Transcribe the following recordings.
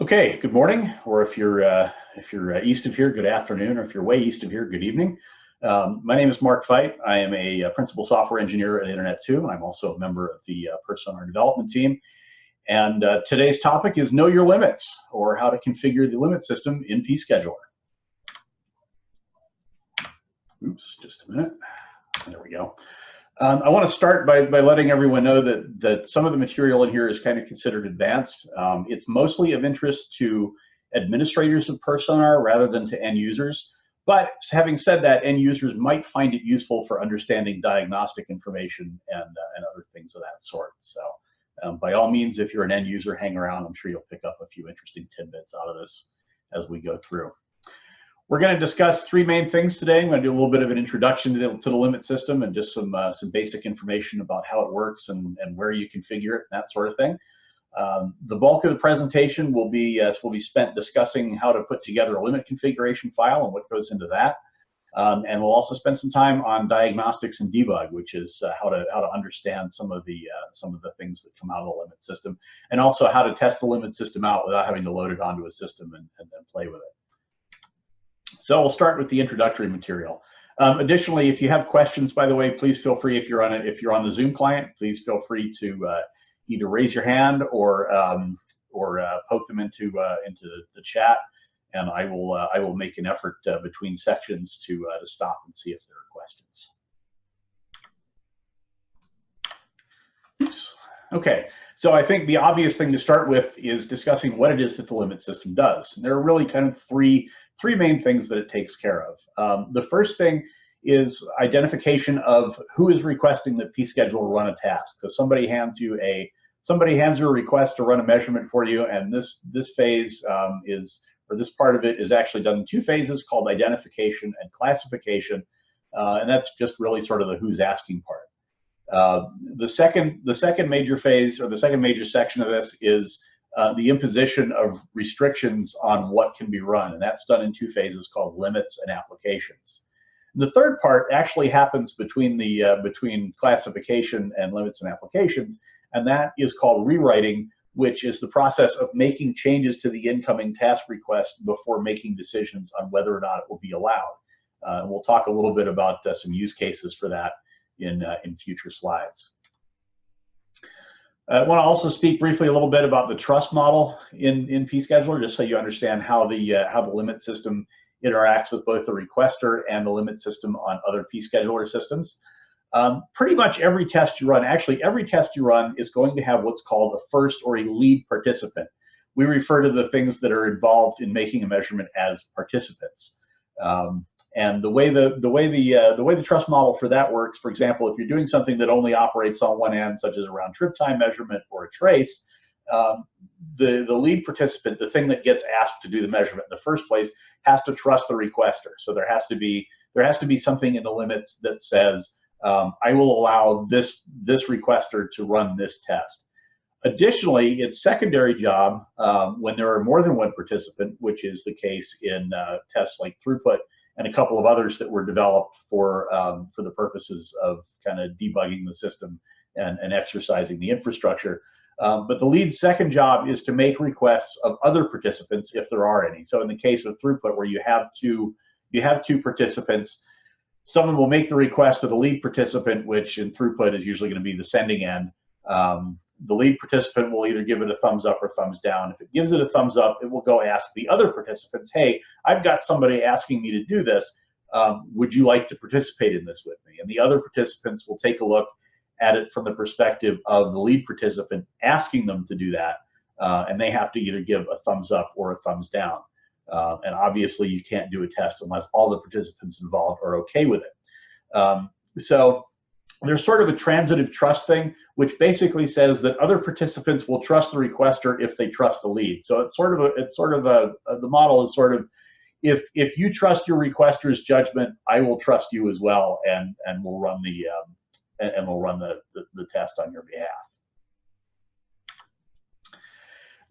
Okay, good morning, or if you're east of here, good afternoon, or if you're way east of here, good evening. My name is Mark Feit. I am a principal software engineer at Internet2. I'm also a member of the perfSONAR development team. And today's topic is Know Your Limits, or how to configure the limit system in pScheduler. Oops, just a minute. There we go. I want to start by letting everyone know that some of the material in here is kind of considered advanced. It's mostly of interest to administrators of perfSONAR rather than to end users. But having said that, end users might find it useful for understanding diagnostic information and other things of that sort. So by all means, if you're an end user, hang around. I'm sure you'll pick up a few interesting tidbits out of this as we go through. We're going to discuss three main things today. I'm going to do a little bit of an introduction to the limit system and just some basic information about how it works and where you configure it and that sort of thing. The bulk of the presentation will be spent discussing how to put together a limit configuration file and what goes into that. And we'll also spend some time on diagnostics and debug, which is how to understand some of the things that come out of the limit system, and also how to test the limit system out without having to load it onto a system and play with it. So we'll start with the introductory material. Additionally, if you have questions, by the way, please feel free, if you're on the Zoom client, please feel free to either raise your hand or poke them into the chat, and I will make an effort between sections to stop and see if there are questions. Oops. Okay, so I think the obvious thing to start with is discussing what it is that the limit system does. And there are really kind of three main things that it takes care of. The first thing is identification of who is requesting that pScheduler run a task. So somebody hands you a request to run a measurement for you, and this phase this part of it is actually done in two phases called identification and classification, and that's just really sort of the who's asking part. The second major phase, or the second major section of this, is the imposition of restrictions on what can be run, and that's done in two phases called limits and applications. And the third part actually happens between classification and limits and applications, and that is called rewriting, which is the process of making changes to the incoming task request before making decisions on whether or not it will be allowed. And we'll talk a little bit about some use cases for that in future slides. I want to also speak briefly a little bit about the trust model in pScheduler, just so you understand how the limit system interacts with both the requester and the limit system on other pScheduler systems. Pretty much every test you run, actually every test you run, is going to have what's called a first or a lead participant. We refer to the things that are involved in making a measurement as participants. And the way the trust model for that works, for example, if you're doing something that only operates on one end, such as a round trip time measurement or a trace, the lead participant, the thing that gets asked to do the measurement in the first place, has to trust the requester. So there has to be something in the limits that says, I will allow this requester to run this test. Additionally, its secondary job, when there are more than one participant, which is the case in tests like throughput and a couple of others that were developed for the purposes of kind of debugging the system and exercising the infrastructure. But the lead's second job is to make requests of other participants if there are any. So in the case of throughput, where you have two participants, someone will make the request to the lead participant, which in throughput is usually going to be the sending end. The lead participant will either give it a thumbs up or thumbs down. If it gives it a thumbs up, it will go ask the other participants, hey, I've got somebody asking me to do this. Would you like to participate in this with me? And the other participants will take a look at it from the perspective of the lead participant asking them to do that. And they have to either give a thumbs up or a thumbs down. And obviously, you can't do a test unless all the participants involved are okay with it. So there's sort of a transitive trust thing, which basically says that other participants will trust the requester if they trust the lead. So the model is sort of, if you trust your requester's judgment, I will trust you as well, and we'll run the test on your behalf.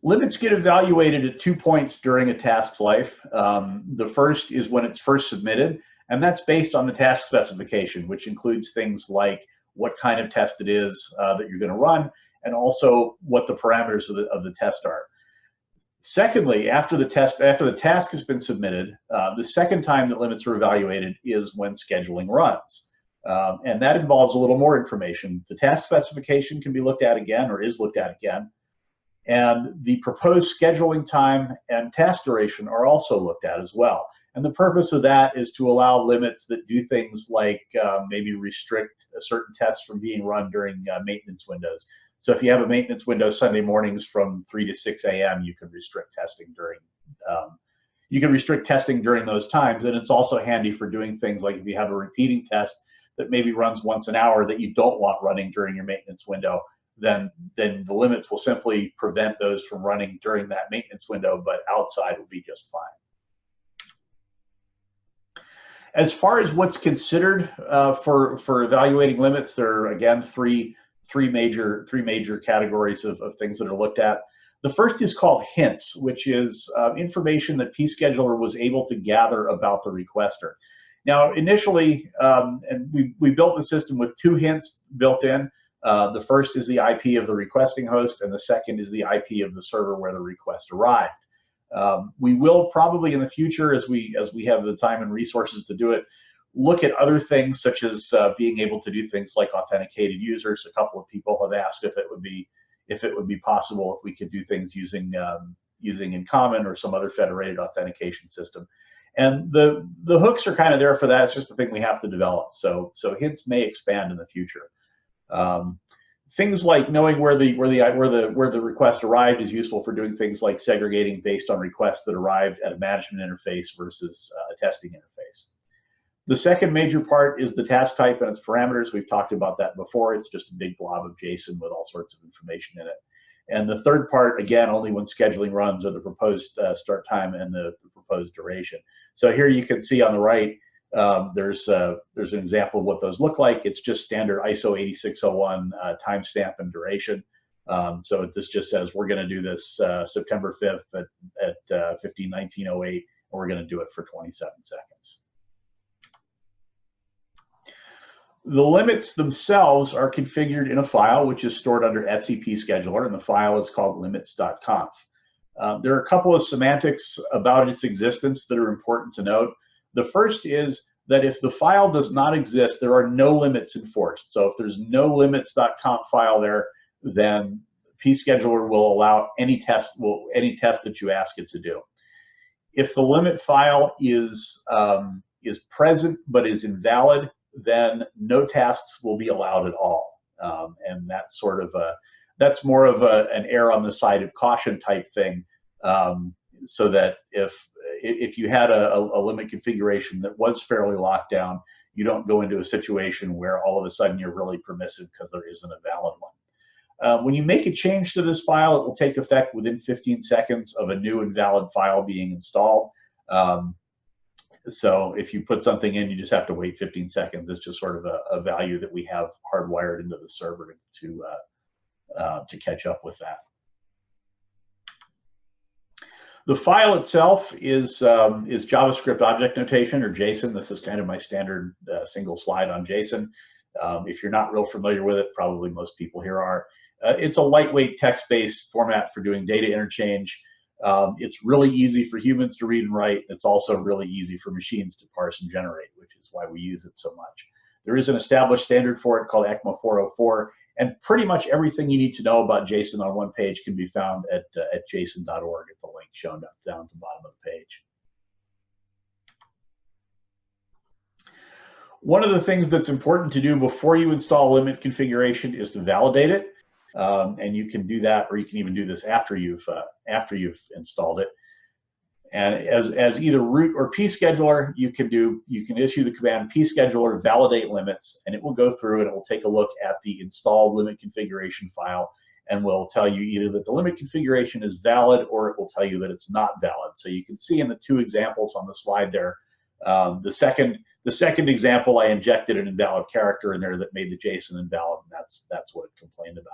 Limits get evaluated at 2 points during a task's life. The first is when it's first submitted, and that's based on the task specification, which includes things like what kind of test it is that you're going to run, and also what the parameters of the test are. Secondly, after the task has been submitted, the second time that limits are evaluated is when scheduling runs. And that involves a little more information. The task specification can be looked at again, or is looked at again. And the proposed scheduling time and task duration are also looked at as well. And the purpose of that is to allow limits that do things like maybe restrict certain tests from being run during maintenance windows. So if you have a maintenance window Sunday mornings from 3 to 6 a.m., you can restrict testing during those times. And it's also handy for doing things like if you have a repeating test that maybe runs once an hour that you don't want running during your maintenance window, then the limits will simply prevent those from running during that maintenance window, but outside will be just fine. As far as what's considered for evaluating limits, there are again three major categories of things that are looked at. The first is called hints, which is information that pScheduler was able to gather about the requester. Now, initially, and we built the system with 2 hints built in. The first is the IP of the requesting host, and the second is the IP of the server where the request arrived. We will probably in the future, as we have the time and resources to do it, look at other things such as being able to do things like authenticated users. A couple of people have asked if it would be possible if we could do things using in common or some other federated authentication system. And the hooks are kind of there for that. It's just a thing we have to develop. So hints may expand in the future. Things like knowing where the request arrived is useful for doing things like segregating based on requests that arrived at a management interface versus a testing interface. The second major part is the task type and its parameters. We've talked about that before. It's just a big blob of JSON with all sorts of information in it. And the third part, again, only when scheduling runs, are the proposed start time and the proposed duration. So here you can see on the right, there's an example of what those look like. It's just standard ISO 8601 timestamp and duration. So this just says we're going to do this September 5th at 15:19:08, and we're going to do it for 27 seconds. The limits themselves are configured in a file which is stored under /pscheduler, and the file is called limits.conf. There are a couple of semantics about its existence that are important to note. The first is that if the file does not exist, there are no limits enforced. So if there's no limits.conf file there, then pScheduler will allow any test that you ask it to do. If the limit file is present but is invalid, then no tasks will be allowed at all. And that's that's more of an error on the side of caution type thing, so that if you had a limit configuration that was fairly locked down, you don't go into a situation where all of a sudden you're really permissive because there isn't a valid one. When you make a change to this file, it will take effect within 15 seconds of a new and valid file being installed. So if you put something in, you just have to wait 15 seconds. It's just sort of a value that we have hardwired into the server to catch up with that. The file itself is JavaScript object notation, or JSON. This is kind of my standard single slide on JSON. If you're not real familiar with it, probably most people here are. It's a lightweight text-based format for doing data interchange. It's really easy for humans to read and write. It's also really easy for machines to parse and generate, which is why we use it so much. There is an established standard for it called ECMA 404, and pretty much everything you need to know about JSON on one page can be found at json.org at the link shown down at the bottom of the page. One of the things that's important to do before you install limit configuration is to validate it. And you can do that, or you can even do this after you've installed it. And as either root or pScheduler, you can issue the command pScheduler validate limits, and it will go through and it will take a look at the installed limit configuration file, and will tell you either that the limit configuration is valid or it will tell you that it's not valid. So you can see in the 2 examples on the slide there, the second example, I injected an invalid character in there that made the JSON invalid, and that's what it complained about.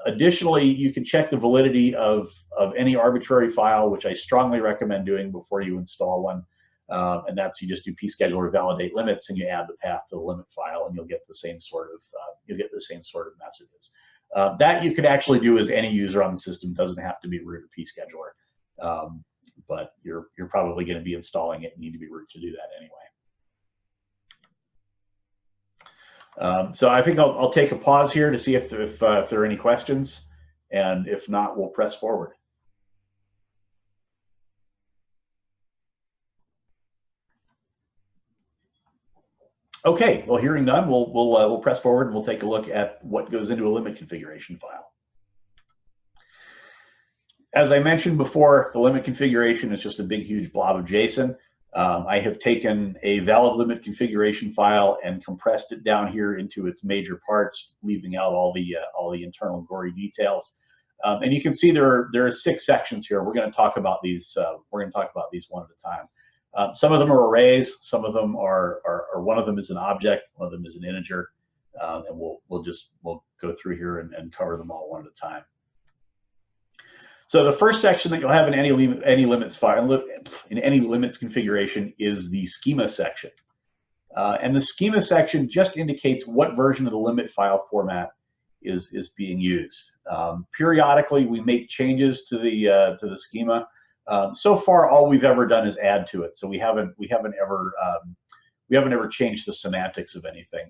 Additionally, you can check the validity of any arbitrary file, which I strongly recommend doing before you install one. And that's, you just do pScheduler validate limits and you add the path to the limit file, and you'll get the same sort of messages. That you could actually do as any user on the system. Doesn't have to be root or pScheduler, but you're probably going to be installing it and need to be root to do that anyway. So I think I'll take a pause here to see if there are any questions, and if not, we'll press forward. Okay, well, hearing none, we'll press forward and we'll take a look at what goes into a limit configuration file. As I mentioned before, the limit configuration is just a big, huge blob of JSON. I have taken a valid limit configuration file and compressed it down here into its major parts, leaving out all the internal gory details. And you can see there are 6 sections here. We're going to talk about these. We're going to talk about these one at a time. Some of them are arrays. Some of them are one of them is an object. One of them is an integer. And we'll go through here and cover them all one at a time. So the first section that you'll have in any limits file, in any limits configuration, is the schema section. And the schema section just indicates what version of the limit file format is being used. Periodically, we make changes to the schema. So far, all we've ever done is add to it. So we haven't ever changed the semantics of anything.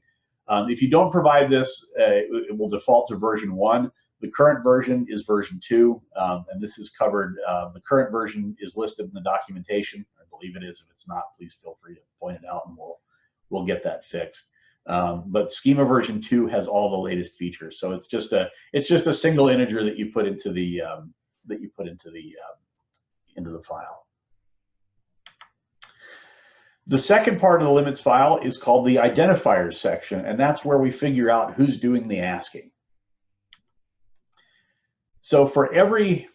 If you don't provide this, it will default to version 1. The current version is version 2, and this is covered. The current version is listed in the documentation. I believe it is. If it's not, please feel free to point it out, and we'll get that fixed. But schema version 2 has all the latest features. So it's just a single integer that you put into the file. The second part of the limits file is called the identifiers section, and that's where we figure out who's doing the asking. So for every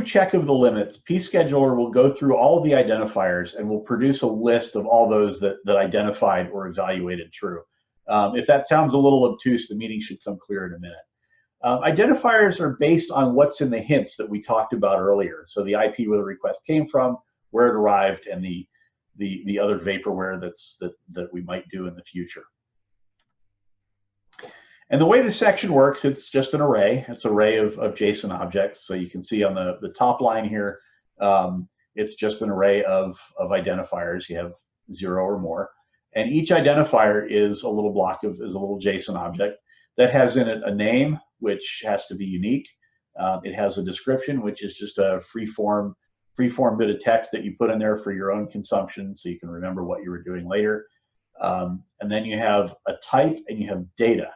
check of the limits, pScheduler will go through all of the identifiers and will produce a list of all those that identified or evaluated true. If that sounds a little obtuse, the meaning should come clear in a minute. Identifiers are based on what's in the hints that we talked about earlier. So the IP where the request came from, where it arrived, and the other vaporware that we might do in the future. And the way the section works, it's just an array. It's an array of JSON objects. So you can see on the top line here, it's just an array of identifiers. You have 0 or more. And each identifier is a little JSON object that has in it a name, which has to be unique. It has a description, which is just a free-form bit of text that you put in there for your own consumption so you can remember what you were doing later. And then you have a type and you have data.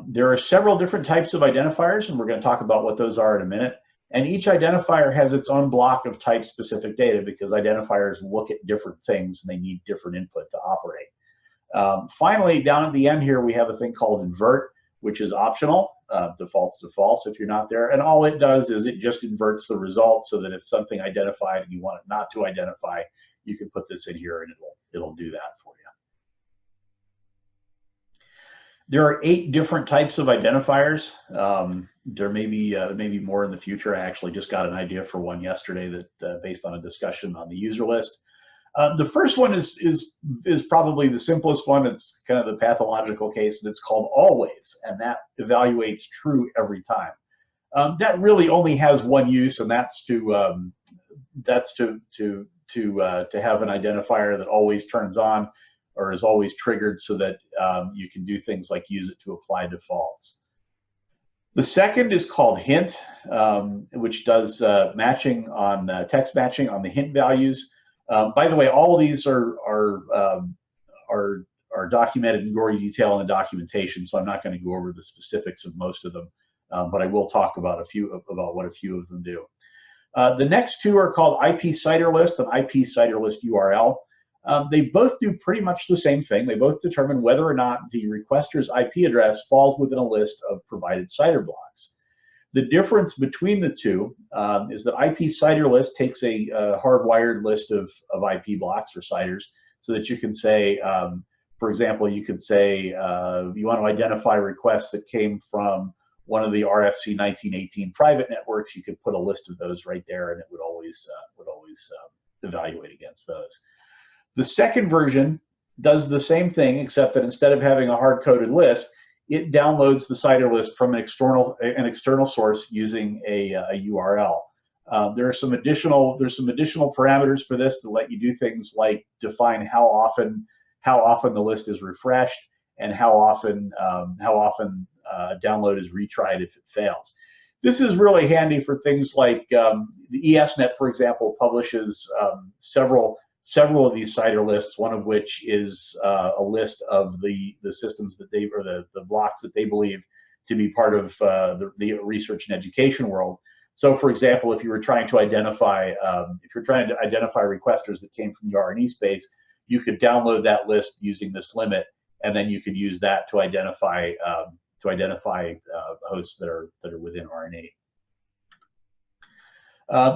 There are several different types of identifiers, and we're going to talk about what those are in a minute. And each identifier has its own block of type-specific data because identifiers look at different things and they need different input to operate. Finally, down at the end here, we have a thing called invert, which is optional. Defaults to false if you're not there. And all it does is it just inverts the result so that if something identified and you want it not to identify, you can put this in here and it'll do that for you. There are 8 different types of identifiers. There may be more in the future. I actually just got an idea for one yesterday that based on a discussion on the user list. The first one is probably the simplest one. It's kind of the pathological case, and it's called always, and that evaluates true every time. That really only has one use, and that's to have an identifier that always turns on or is always triggered so that you can do things like use it to apply defaults. The second is called hint, which does matching on text matching on the hint values. By the way, all of these are documented in gory detail in the documentation, so I'm not going to go over the specifics of most of them, but I will talk about what a few of them do. The next 2 are called ip-cidr-list and ip-cidr-list URL. They both do pretty much the same thing. They both determine whether or not the requester's IP address falls within a list of provided CIDR blocks. The difference between the 2 is that ip-cidr-list takes a hardwired list of IP blocks or CIDRs so that you can say, for example, you could say you want to identify requests that came from one of the RFC 1918 private networks. You could put a list of those right there, and it would always evaluate against those. The second version does the same thing, except that instead of having a hard-coded list, it downloads the CIDR list from an external source using a URL. There's some additional parameters for this to let you do things like define how often the list is refreshed and how often a download is retried if it fails. This is really handy for things like the ESNet, for example, publishes several of these CIDR lists, one of which is a list of the systems that they, or the blocks that they believe to be part of the research and education world. So, for example, if you were trying to identify requesters that came from the R&E space, you could download that list using this limit, and then you could use that to identify hosts that are within R&E.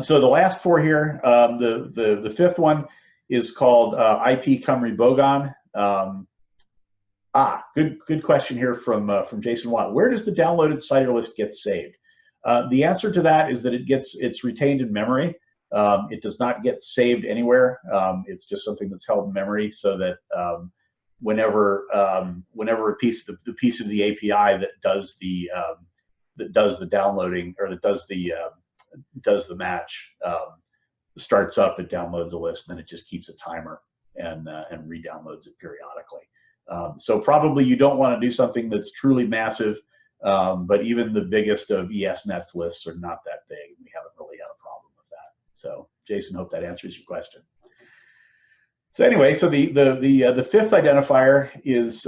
So the last four here, the fifth one is called ip-cidr-list. Good question here from Jason Watt. Where does the downloaded CIDR list get saved? The answer to that is that it's retained in memory. It does not get saved anywhere. It's just something that's held in memory, so that whenever a piece of the API that does the downloading, or that does the match starts up, it downloads a list, and then it just keeps a timer and re-downloads it periodically. So probably you don't want to do something that's truly massive, but even the biggest of ESNet's lists are not that big. We haven't really had a problem with that. So Jason, hope that answers your question. So anyway, so the fifth identifier is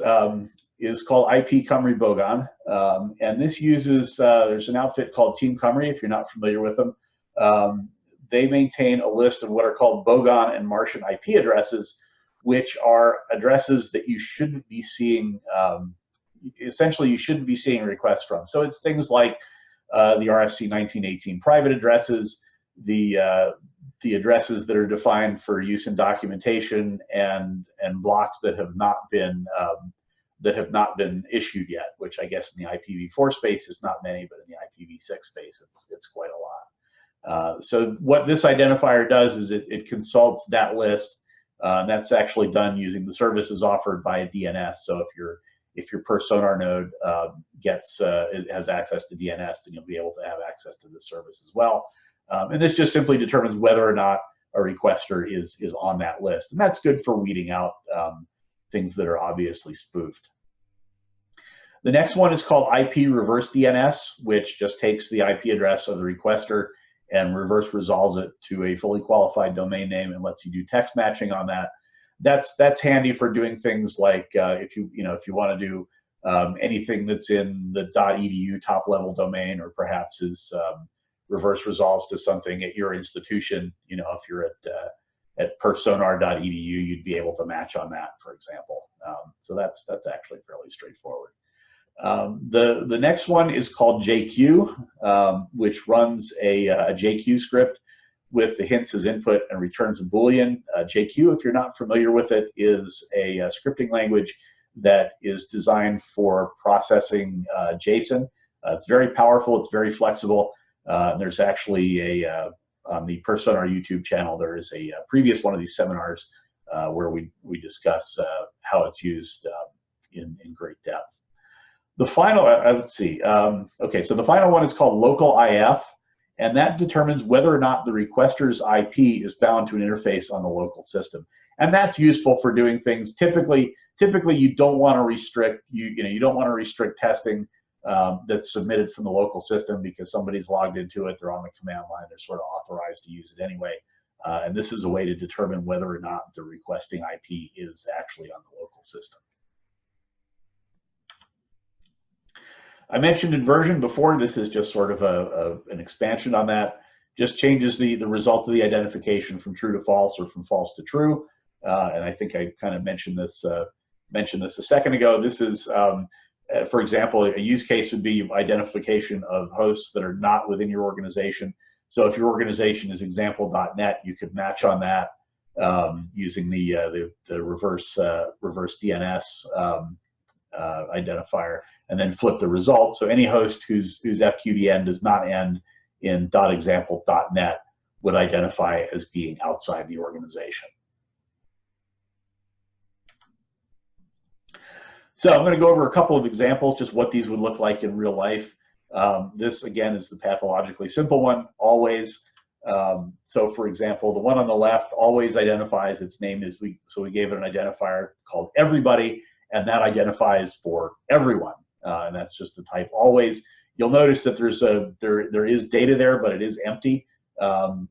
called ip-cidr-list, and this uses there's an outfit called Team Cymru, if you're not familiar with them. They maintain a list of what are called Bogon and Martian IP addresses, which are addresses that you shouldn't be seeing. Essentially, you shouldn't be seeing requests from. So it's things like the RFC 1918 private addresses, the addresses that are defined for use in documentation, and blocks that have not been issued yet. Which I guess in the IPv4 space is not many, but in the IPv6 space it's quite a lot. So what this identifier does is it consults that list. And that's actually done using the services offered by a DNS. So if your perfSONAR node has access to DNS, then you'll be able to have access to this service as well. And this just simply determines whether or not a requester is on that list. And that's good for weeding out things that are obviously spoofed. The next one is called IP reverse DNS, which just takes the IP address of the requester and reverse resolves it to a fully qualified domain name and lets you do text matching on that. That's handy for doing things like if you want to do anything that's in the .edu top level domain, or perhaps is reverse resolves to something at your institution. If you're at perfSONAR.edu, you'd be able to match on that, for example. So that's actually fairly straightforward. The next one is called JQ, which runs a JQ script with the hints as input and returns a Boolean. JQ, if you're not familiar with it, is a scripting language that is designed for processing JSON. It's very powerful. It's very flexible. There's actually on the perfSONAR YouTube channel, there is a previous one of these seminars where we discuss how it's used in great depth. The final, let's see. Okay, so the final one is called local IF, and that determines whether or not the requester's IP is bound to an interface on the local system. And that's useful for doing things. Typically you don't want to restrict you don't want to restrict testing that's submitted from the local system, because somebody's logged into it, they're on the command line, they're sort of authorized to use it anyway. And this is a way to determine whether or not the requesting IP is actually on the local system. I mentioned inversion before. This is just sort of an expansion on that. Just changes the result of the identification from true to false, or from false to true. And I think I kind of mentioned this a second ago. This is, for example, a use case would be identification of hosts that are not within your organization. So if your organization is example.net, you could match on that using the reverse DNS identifier, and then flip the result. So any host whose FQDN does not end in .example.net would identify as being outside the organization. So I'm going to go over a couple of examples, just what these would look like in real life. This, again, is the pathologically simple one, always. So for example, the one on the left always identifies its name is, so we gave it an identifier called everybody, and that identifies for everyone. And that's just the type always. You'll notice that there is data there, but it is empty. The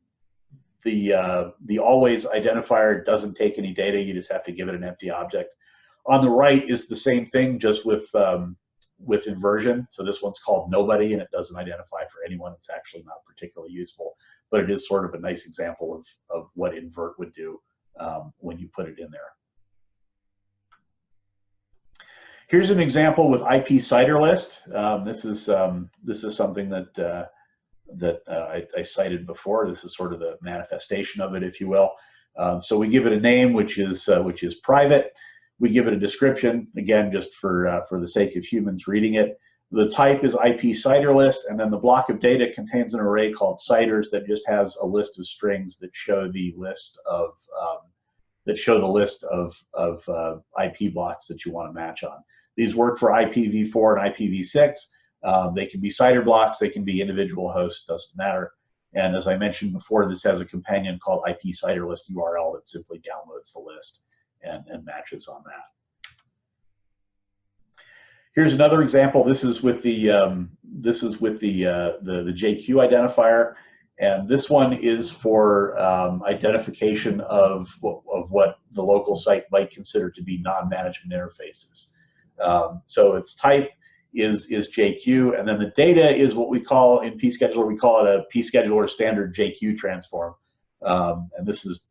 always identifier doesn't take any data. You just have to give it an empty object. On the right is the same thing, just with inversion. So this one's called nobody, and it doesn't identify for anyone. It's actually not particularly useful, but it is sort of a nice example of what invert would do when you put it in there. Here's an example with ip-cidr-list. This is something that I cited before. This is sort of the manifestation of it, if you will. So we give it a name, which is private. We give it a description, again, just for the sake of humans reading it. The type is ip-cidr-list, and then the block of data contains an array called ciders that just has a list of strings that show the list of IP blocks that you want to match on. These work for IPv4 and IPv6. They can be CIDR blocks, they can be individual hosts, doesn't matter. And as I mentioned before, this has a companion called ip-cidr-list URL that simply downloads the list and matches on that. Here's another example. This is with the JQ identifier, and this one is for identification of what the local site might consider to be non-management interfaces. So its type is JQ, and then the data is what we call in pScheduler, we call it a pScheduler standard JQ transform. And this is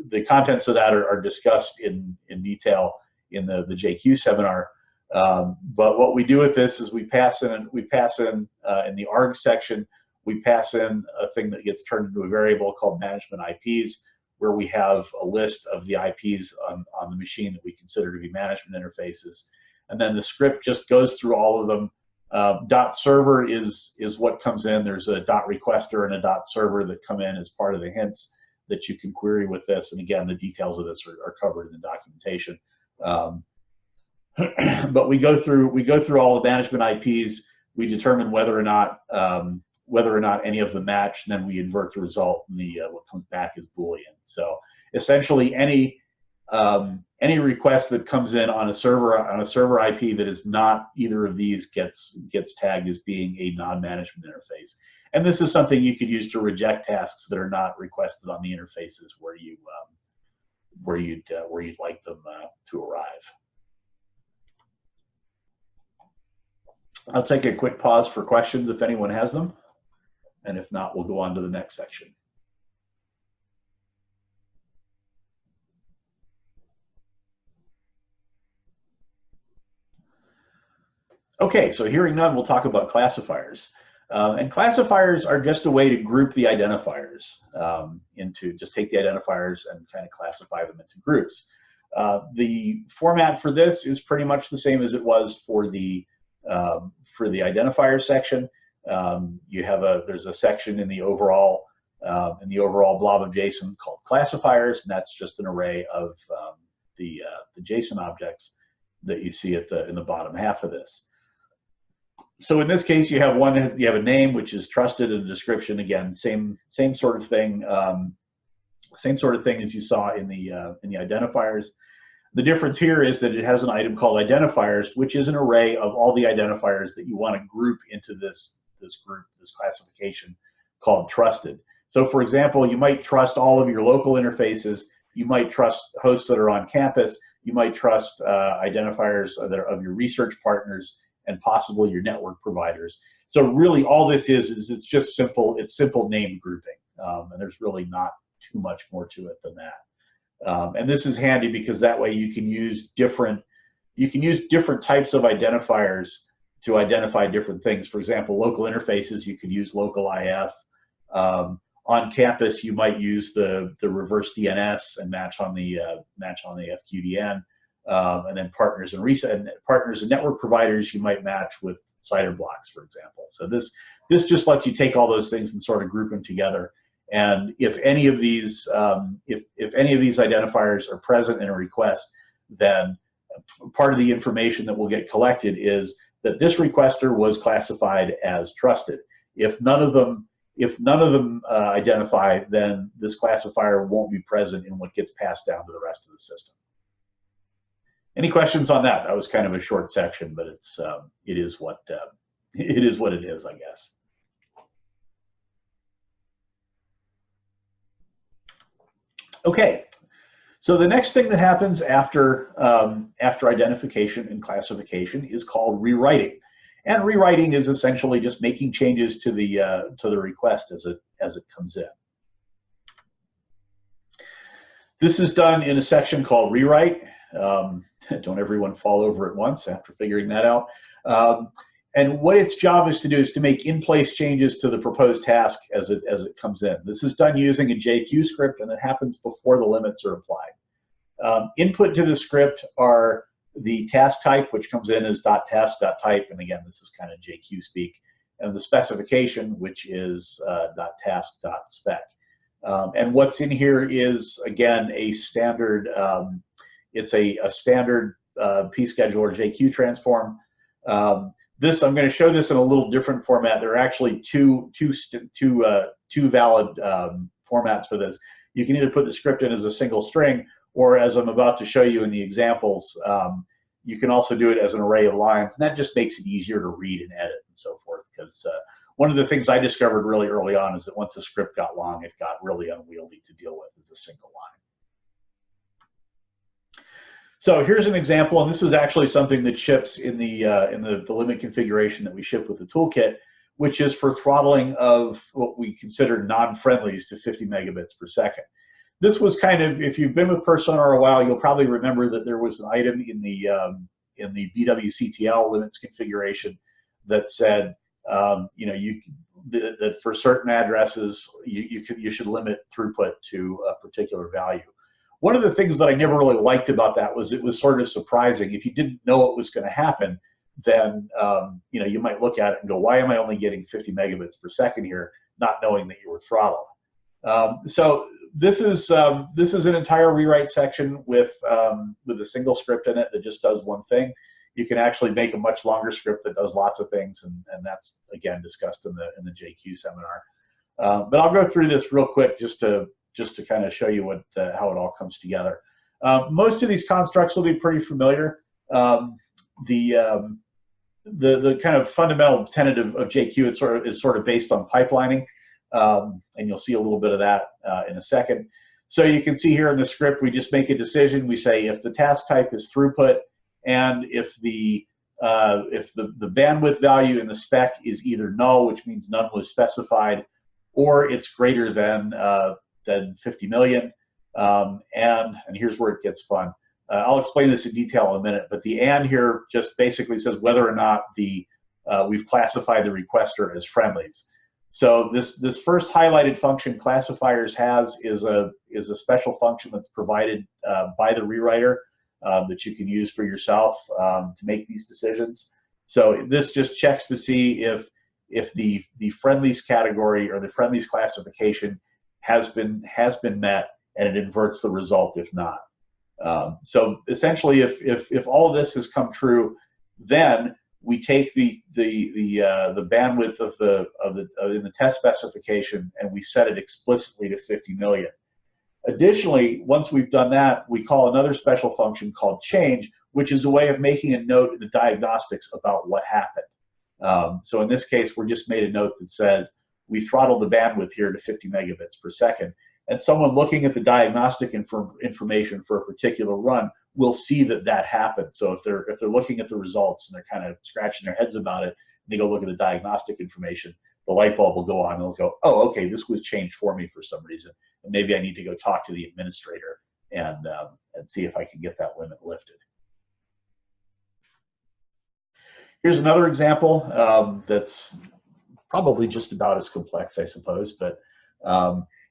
the contents of that are discussed in detail in the JQ seminar. But what we do with this is we pass in in the arg section, we pass in a thing that gets turned into a variable called management IPs, where we have a list of the IPs on the machine that we consider to be management interfaces. And then the script just goes through all of them. .server is what comes in. There's a .requester and a .server that come in as part of the hints that you can query with this. And again, the details of this are covered in the documentation. But we go through all the management IPs. We determine whether or not any of them match, and then we invert the result, and what comes back is Boolean. So essentially, any request that comes in on a server IP that is not either of these gets tagged as being a non-management interface. And this is something you could use to reject tasks that are not requested on the interfaces where you'd like them to arrive. I'll take a quick pause for questions if anyone has them, and if not, we'll go on to the next section. Okay, so hearing none, we'll talk about classifiers. And classifiers are just a way to group the identifiers just take the identifiers and kind of classify them into groups. The format for this is pretty much the same as it was for the identifier section. There's a section in the overall blob of JSON called classifiers, and that's just an array of the JSON objects that you see in the bottom half of this. So in this case, you have a name which is trusted, and a description, again, same sort of thing, as you saw in the identifiers. The difference here is that it has an item called identifiers, which is an array of all the identifiers that you want to group into this classification called trusted. So for example, you might trust all of your local interfaces, you might trust hosts that are on campus, you might trust identifiers that are of your research partners, and possibly your network providers. So really all this is it's just simple name grouping, and there's really not too much more to it than that. And this is handy because that way you can use different types of identifiers to identify different things. For example, local interfaces, you could use local IF. On campus, you might use the reverse DNS and match on the FQDN. And then partners and network providers, you might match with CIDR blocks, for example. So this just lets you take all those things and sort of group them together. And if any of these identifiers are present in a request, then part of the information that will get collected is that this requester was classified as trusted. If none of them identify, then this classifier won't be present in what gets passed down to the rest of the system. Any questions on that? That was kind of a short section, but it is what it is, I guess. Okay, so the next thing that happens after identification and classification is called rewriting, and rewriting is essentially just making changes to the request as it comes in. This is done in a section called rewrite. Don't everyone fall over at once after figuring that out. And what its job is to do is to make in-place changes to the proposed task as it comes in. This is done using a JQ script, and it happens before the limits are applied. Input to the script are the task type, which comes in as .task.type, and again, this is kind of JQ speak, and the specification, which is .task.spec. And what's in here is, again, a standard, it's a standard pScheduler JQ transform. This, I'm going to show this in a little different format. There are actually two valid formats for this. You can either put the script in as a single string, or as I'm about to show you in the examples, you can also do it as an array of lines, and that just makes it easier to read and edit and so forth. Because one of the things I discovered really early on is that once the script got long, it got really unwieldy to deal with as a single line. So here's an example, and this is actually something that ships in the limit configuration that we ship with the toolkit, which is for throttling of what we consider non-friendlies to 50 megabits per second. This was kind of, if you've been with perfSONAR a while, you'll probably remember that there was an item in the BWCTL limits configuration that said, you know, that for certain addresses you should limit throughput to a particular value. One of the things that I never really liked about that was it was sort of surprising. If you didn't know what was going to happen, then you know, you might look at it and go, "Why am I only getting 50 megabits per second here?" Not knowing that you were throttling. So this is an entire rewrite section with a single script in it that just does one thing. You can actually make a much longer script that does lots of things, and that's again discussed in the JQ seminar. But I'll go through this real quick just to kind of show you how it all comes together. Most of these constructs will be pretty familiar. The kind of fundamental tenet of JQ is sort of based on pipelining, and you'll see a little bit of that in a second. So you can see here in the script, we just make a decision. We say if the task type is throughput, and if the bandwidth value in the spec is either null, which means none was specified, or it's greater than 50 million. And here's where it gets fun. I'll explain this in detail in a minute, but the and here just basically says whether or not we've classified the requester as friendlies. So this first highlighted function classifiers is a special function that's provided by the rewriter that you can use for yourself to make these decisions. So this just checks to see if the friendlies category or the friendlies classification has been met, and it inverts the result if not. So essentially, if all of this has come true, then we take the bandwidth in the test specification and we set it explicitly to 50 million. Additionally, once we've done that, we call another special function called change, which is a way of making a note in the diagnostics about what happened. So in this case, we're just made a note that says we throttled the bandwidth here to 50 megabits per second. And someone looking at the diagnostic information for a particular run will see that happened. So if they're looking at the results and they're kind of scratching their heads about it, and they go look at the diagnostic information, the light bulb will go on and they'll go, "Oh, okay, this was changed for me for some reason, and maybe I need to go talk to the administrator and see if I can get that limit lifted." Here's another example that's probably just about as complex, I suppose, but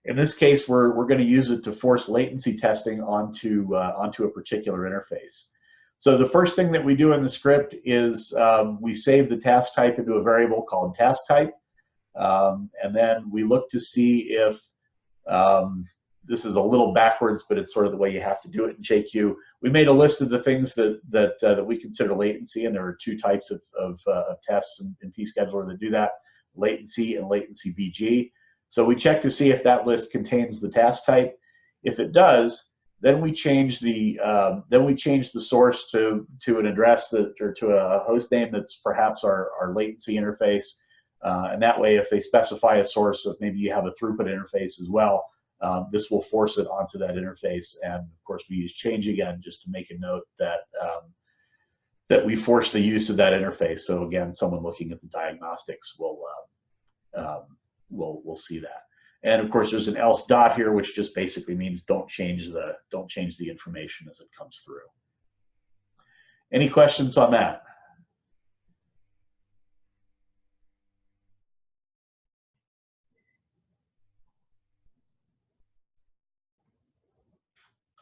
in this case, we're going to use it to force latency testing onto a particular interface. So the first thing that we do in the script is we save the task type into a variable called task type, and then we look to see if this is a little backwards, but it's sort of the way you have to do it in JQ. We made a list of the things that we consider latency, and there are two types of tests in pScheduler that do that: latency and latency BG. So we check to see if that list contains the task type. If it does, then we change the source to an address or to a host name that's perhaps our latency interface. And that way, if they specify a source, if maybe you have a throughput interface as well, this will force it onto that interface. And of course, we use change again just to make a note that that we force the use of that interface. So again, someone looking at the diagnostics will see that. And of course, there's an else dot here, which just basically means don't change the information as it comes through. Any questions on that?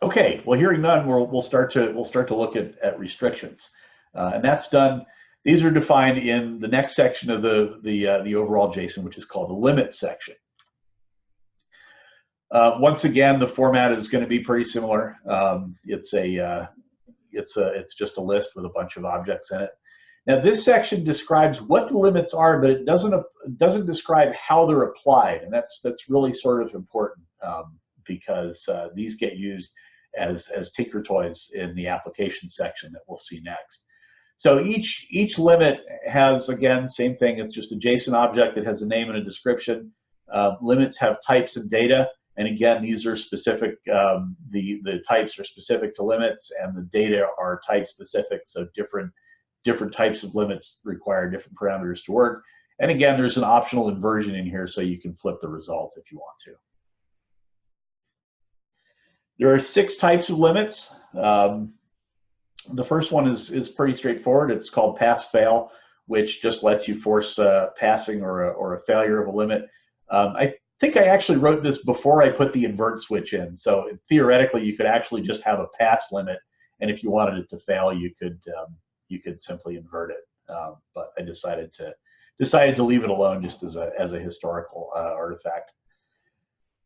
Okay, well, hearing none, we'll start to look at restrictions, and that's done. These are defined in the next section of the overall JSON, which is called the limit section. Once again, the format is going to be pretty similar. It's just a list with a bunch of objects in it. Now, this section describes what the limits are, but it doesn't describe how they're applied, and that's really sort of important because these get used as tinker toys in the application section that we'll see next. So each limit has, again, same thing. It's just a JSON object that has a name and a description. Limits have types and data. And again, these are specific, the types are specific to limits, and the data are type specific, so different types of limits require different parameters to work. And again, there's an optional inversion in here, so you can flip the result if you want to. There are 6 types of limits. The first one is pretty straightforward. It's called pass-fail, which just lets you force passing or a failure of a limit. I think I actually wrote this before I put the invert switch in. So theoretically, you could actually just have a pass limit, and if you wanted it to fail, you could simply invert it. But I decided to leave it alone just as a historical artifact.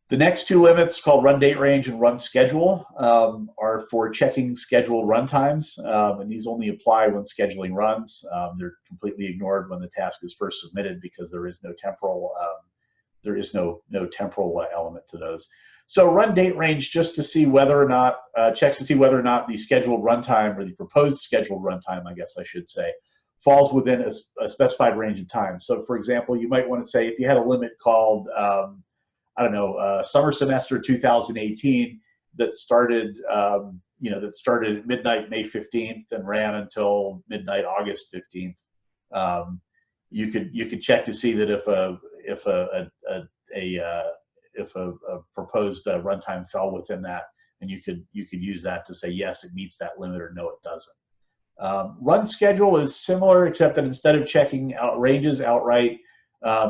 The next 2 limits, called run date range and run schedule, are for checking schedule runtimes, and these only apply when scheduling runs. They're completely ignored when the task is first submitted because there is no temporal element to those. So run date range just to see whether or not, checks to see whether or not the scheduled runtime, or the proposed scheduled runtime, I guess I should say, falls within a specified range of time. So for example, you might want to say if you had a limit called, I don't know, summer semester 2018 that started, that started at midnight May 15th and ran until midnight August 15th. You could check to see that if a proposed runtime fell within that, and you could use that to say yes, it meets that limit, or no, it doesn't. Run schedule is similar, except that instead of checking ranges outright,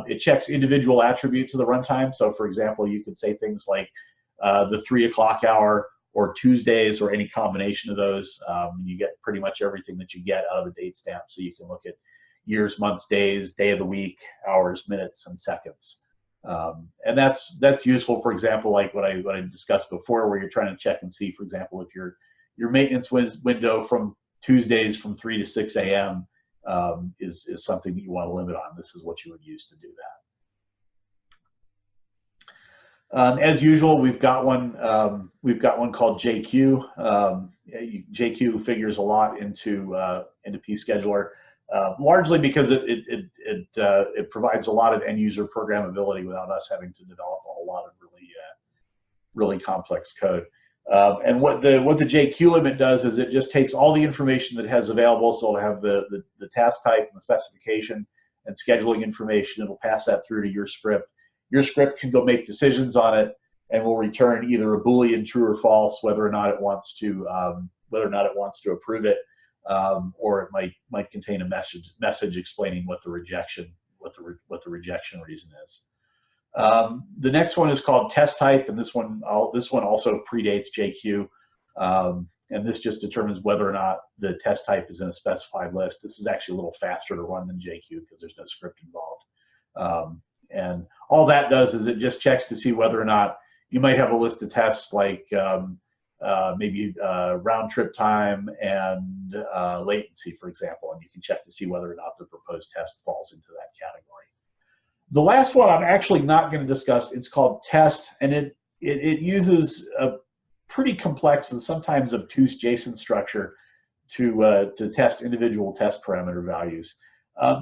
it checks individual attributes of the runtime. So for example, you could say things like the 3 o'clock hour, or Tuesdays, or any combination of those. You get pretty much everything that you get out of a date stamp. So you can look at years, months, days, day of the week, hours, minutes, and seconds. And that's useful, for example, like what I discussed before, where you're trying to check and see, for example, if your maintenance window from Tuesdays from 3 to 6 a.m. Is something that you want to limit on. This is what you would use to do that. As usual, we've got one called JQ. JQ figures a lot into pScheduler, largely because it provides a lot of end user programmability without us having to develop a whole lot of really complex code. And what the JQ limit does is it just takes all the information that it has available. So it'll have the task type and the specification and scheduling information. It'll pass that through to your script. Your script can go make decisions on it, and will return either a Boolean true or false, whether or not it wants to approve it, or it might contain a message explaining what the rejection reason is. The next one is called test type, and this one also predates JQ, and this just determines whether or not the test type is in a specified list. This is actually a little faster to run than JQ because there's no script involved. And all that does is it just checks to see whether or not you might have a list of tests like maybe round trip time and latency, for example, and you can check to see whether or not the proposed test falls into that category. The last one I'm actually not going to discuss. It's called test, and it uses a pretty complex and sometimes obtuse JSON structure to test individual test parameter values.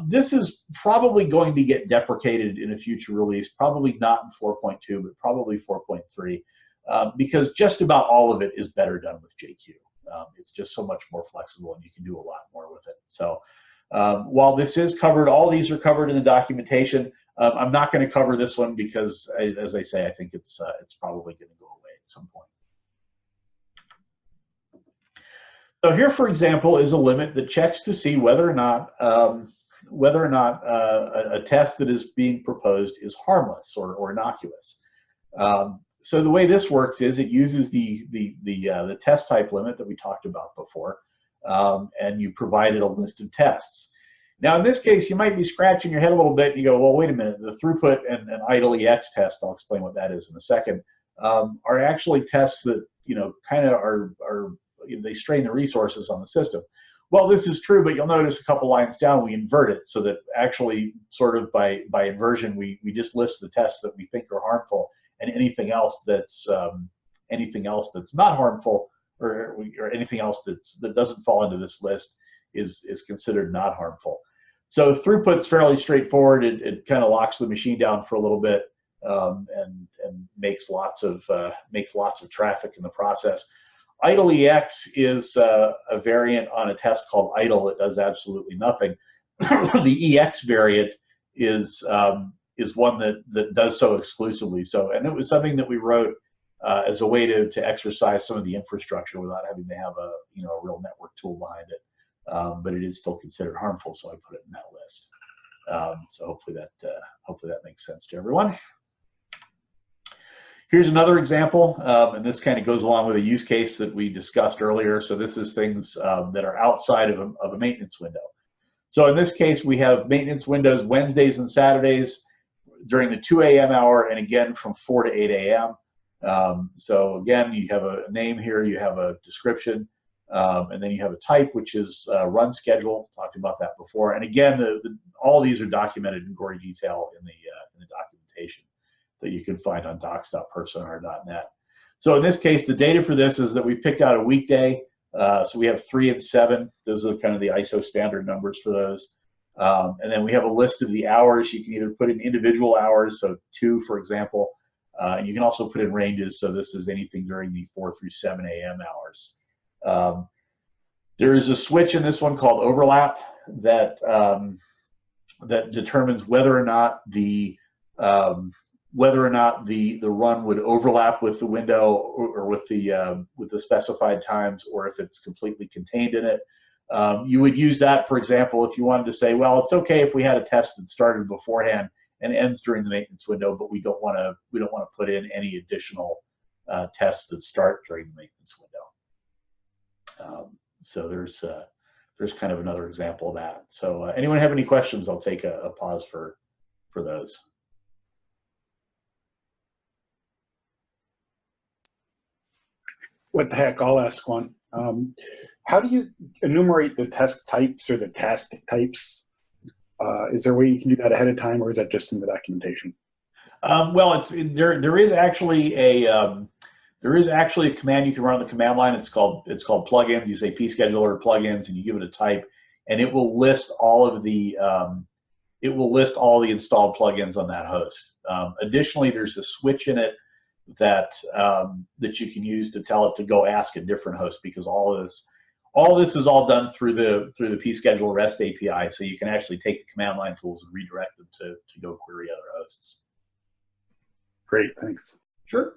This is probably going to get deprecated in a future release, probably not in 4.2, but probably 4.3, because just about all of it is better done with JQ. It's just so much more flexible, and you can do a lot more with it. So while this is covered, all these are covered in the documentation. I'm not going to cover this one because, as I say, I think it's probably going to go away at some point. So here, for example, is a limit that checks to see whether or not a test that is being proposed is harmless or innocuous. So the way this works is it uses the test type limit that we talked about before, and you provided a list of tests. Now, in this case, you might be scratching your head a little bit, and you go, well, wait a minute, the throughput and idle EX test, I'll explain what that is in a second, are actually tests that, kind of are they strain the resources on the system. Well, this is true, but you'll notice a couple lines down, we invert it so that actually sort of by inversion, we just list the tests that we think are harmful, and anything else that's not harmful or anything else that doesn't fall into this list is considered not harmful. So throughput's fairly straightforward. It kind of locks the machine down for a little bit and makes lots of traffic in the process. Idle EX is a variant on a test called idle that does absolutely nothing. The EX variant is one that does so exclusively. So, and it was something that we wrote as a way to exercise some of the infrastructure without having to have a real network tool behind it. But it is still considered harmful, so I put it in that list. So hopefully that makes sense to everyone. Here's another example, and this kind of goes along with a use case that we discussed earlier. So this is things that are outside of a maintenance window. So in this case, we have maintenance windows Wednesdays and Saturdays during the 2 a.m. hour, and again from 4 to 8 a.m. So again, you have a name here, you have a description, and then you have a type, which is run schedule. Talked about that before. And again, all these are documented in gory detail in the documentation that you can find on docs.perfSONAR.net. So in this case, the data for this is that we picked out a weekday. So we have 3 and 7. Those are kind of the ISO standard numbers for those. And then we have a list of the hours. You can either put in individual hours, so 2, for example. And you can also put in ranges. So this is anything during the 4 through 7 a.m. hours. There is a switch in this one called overlap that determines whether or not the run would overlap with the window or with the specified times, or if it's completely contained in it. You would use that, for example, if you wanted to say, well, it's okay if we had a test that started beforehand and ends during the maintenance window, but we don't want to put in any additional tests that start during the maintenance window. So there's kind of another example of that. So anyone have any questions? I'll take a pause for those. What the heck, I'll ask one. How do you enumerate the test types or the task types? Is there a way you can do that ahead of time, or is that just in the documentation? Well, there is actually a command you can run on the command line. It's called plugins. You say pScheduler plugins, and you give it a type, and it will list all of the installed plugins on that host. Additionally, there's a switch in it that you can use to tell it to go ask a different host, because all this is all done through the pScheduler REST API. So you can actually take the command line tools and redirect them to go query other hosts. Great, thanks. Sure.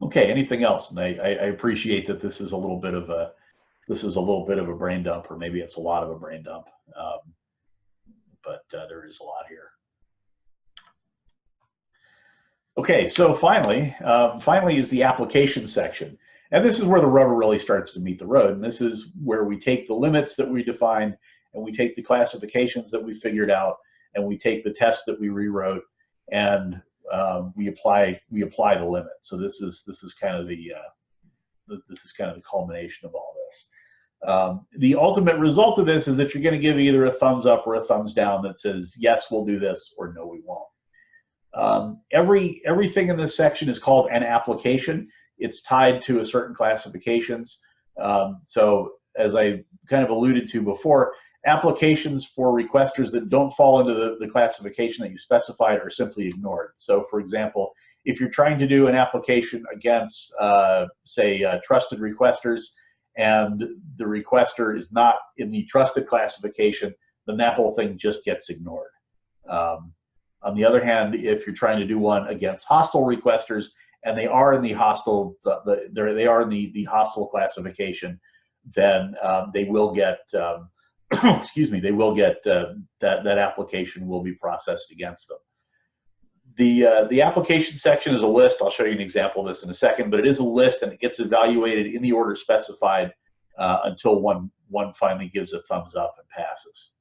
Okay, anything else? And I appreciate that this is a little bit of a brain dump, or maybe it's a lot of a brain dump, but there is a lot here. Okay, so finally is the application section, and this is where the rubber really starts to meet the road. And this is where we take the limits that we defined, and we take the classifications that we figured out, and we take the tests that we rewrote, and we apply the limit. So this is kind of the culmination of all this. The ultimate result of this is that you're going to give either a thumbs up or a thumbs down that says yes, we'll do this, or no, we won't. Everything in this section is called an application. It's tied to a certain classifications. So as I kind of alluded to before, applications for requesters that don't fall into the classification that you specified are simply ignored. So for example, if you're trying to do an application against, say, trusted requesters, and the requester is not in the trusted classification, then that whole thing just gets ignored. On the other hand, if you're trying to do one against hostile requesters and they are in the hostile, they are in the hostile classification, then they will get, excuse me, they will get that application will be processed against them. The application section is a list. I'll show you an example of this in a second, but it is a list and it gets evaluated in the order specified until one finally gives a thumbs up and passes.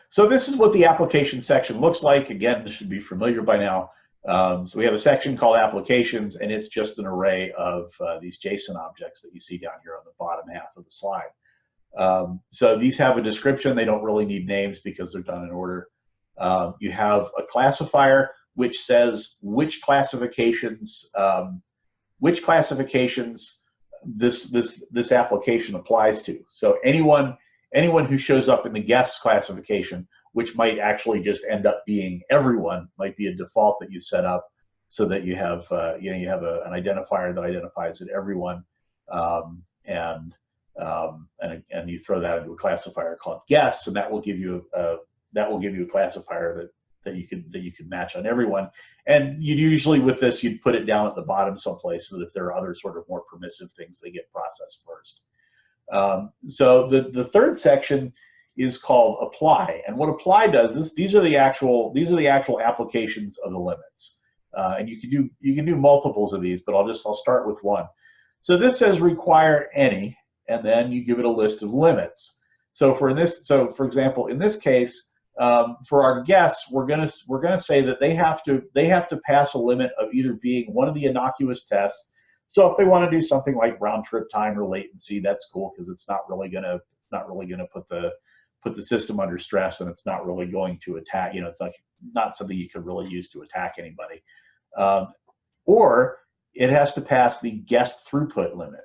So this is what the application section looks like. Again, this should be familiar by now. So we have a section called applications, and it's just an array of these JSON objects that you see down here on the bottom half of the slide. So these have a description. They don't really need names because they're done in order. You have a classifier which says which classifications this application applies to. So anyone who shows up in the guest classification, which might actually just end up being everyone, might be a default that you set up so that you have you have an identifier that identifies that everyone, and you throw that into a classifier called guests, and that will give you a classifier that you could match on everyone. And you'd usually with this you'd put it down at the bottom someplace so that if there are other sort of more permissive things, they get processed first. So the third section is called apply, and what apply does, these are the actual applications of the limits, and you can do multiples of these, but I'll start with one. So this says require any, and then you give it a list of limits. So for example, in this case, for our guests, we're gonna say that they have to pass a limit of either being one of the innocuous tests. So if they want to do something like round trip time or latency, that's cool because it's not really gonna put the system under stress, and it's not really going to attack. It's not something you could really use to attack anybody. Or it has to pass the guest throughput limit.